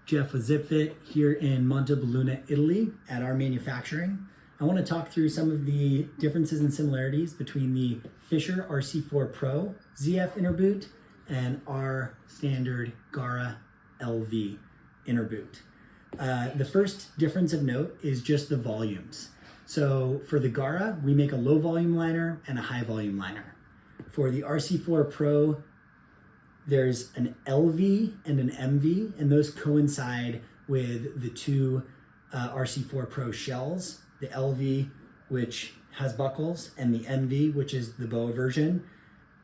Jeff with ZipFit here in Montebelluna, Italy at our manufacturing. I want to talk through some of the differences and similarities between the Fischer RC4 PRO ZF innerboot and our standard Gara LV innerboot. The first difference of note is just the volumes. So for the Gara, we make a low volume liner and a high volume liner. For the RC4 PRO, there's an LV and an MV, and those coincide with the two RC4 PRO shells, the LV, which has buckles, and the MV, which is the BOA version.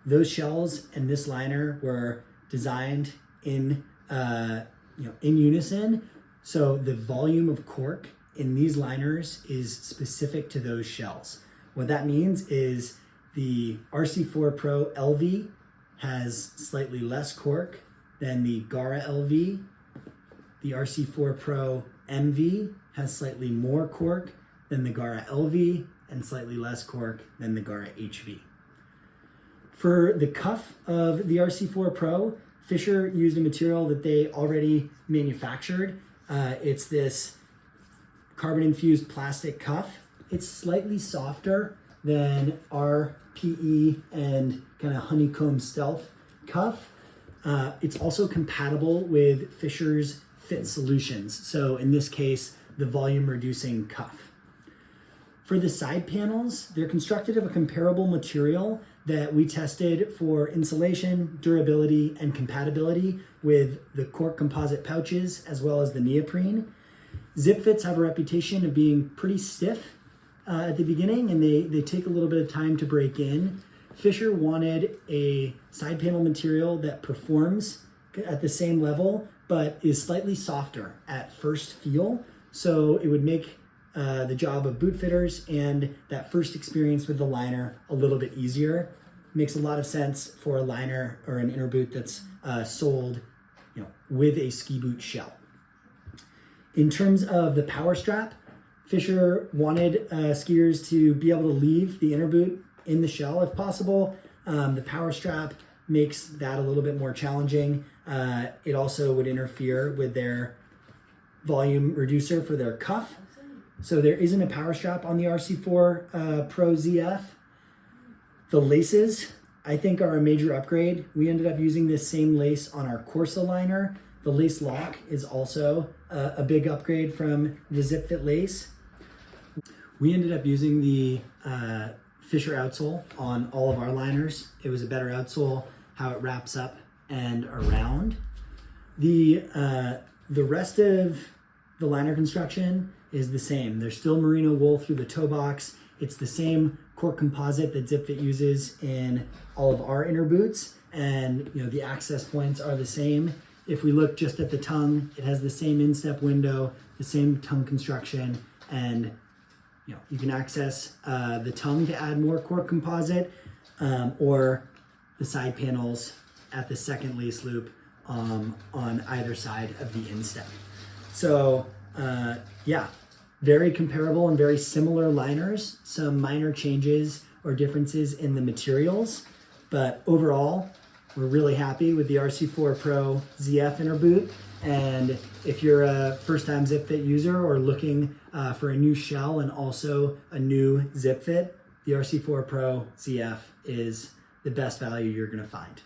Those shells and this liner were designed in unison, so the volume of cork in these liners is specific to those shells. What that means is the RC4 PRO LV has slightly less cork than the Gara LV. The RC4 PRO MV has slightly more cork than the Gara LV and slightly less cork than the Gara HV. For the cuff of the RC4 PRO, Fischer used a material that they already manufactured. It's this carbon-infused plastic cuff. It's slightly softer than our PE and kind of honeycomb stealth cuff. It's also compatible with Fischer's fit solutions. So in this case, the volume reducing cuff. For the side panels, they're constructed of a comparable material that we tested for insulation, durability, and compatibility with the cork composite pouches as well as the neoprene. ZipFits have a reputation of being pretty stiff at the beginning, and they take a little bit of time to break in. Fischer wanted a side panel material that performs at the same level, but is slightly softer at first feel. So it would make the job of boot fitters and that first experience with the liner a little bit easier. Makes a lot of sense for a liner or an inner boot that's sold with a ski boot shell. In terms of the power strap, Fischer wanted skiers to be able to leave the inner boot in the shell if possible. The power strap makes that a little bit more challenging. It also would interfere with their volume reducer for their cuff. So there isn't a power strap on the RC4 PRO ZF. The laces, I think, are a major upgrade. We ended up using this same lace on our Corsa liner. The lace lock is also a big upgrade from the ZipFit lace. We ended up using the Fischer outsole on all of our liners. It was a better outsole, how it wraps up and around. The rest of the liner construction is the same. There's still merino wool through the toe box. It's the same cork composite that ZipFit uses in all of our inner boots, and the access points are the same. If we look just at the tongue, it has the same instep window, the same tongue construction, and you can access the tongue to add more cork composite, or the side panels at the second lace loop on either side of the instep. So very comparable and very similar liners. Some minor changes or differences in the materials, but overall, we're really happy with the RC4 PRO ZF inner boot. And if you're a first-time ZipFit user or looking for a new shell and also a new ZipFit, the RC4 PRO ZF is the best value you're going to find.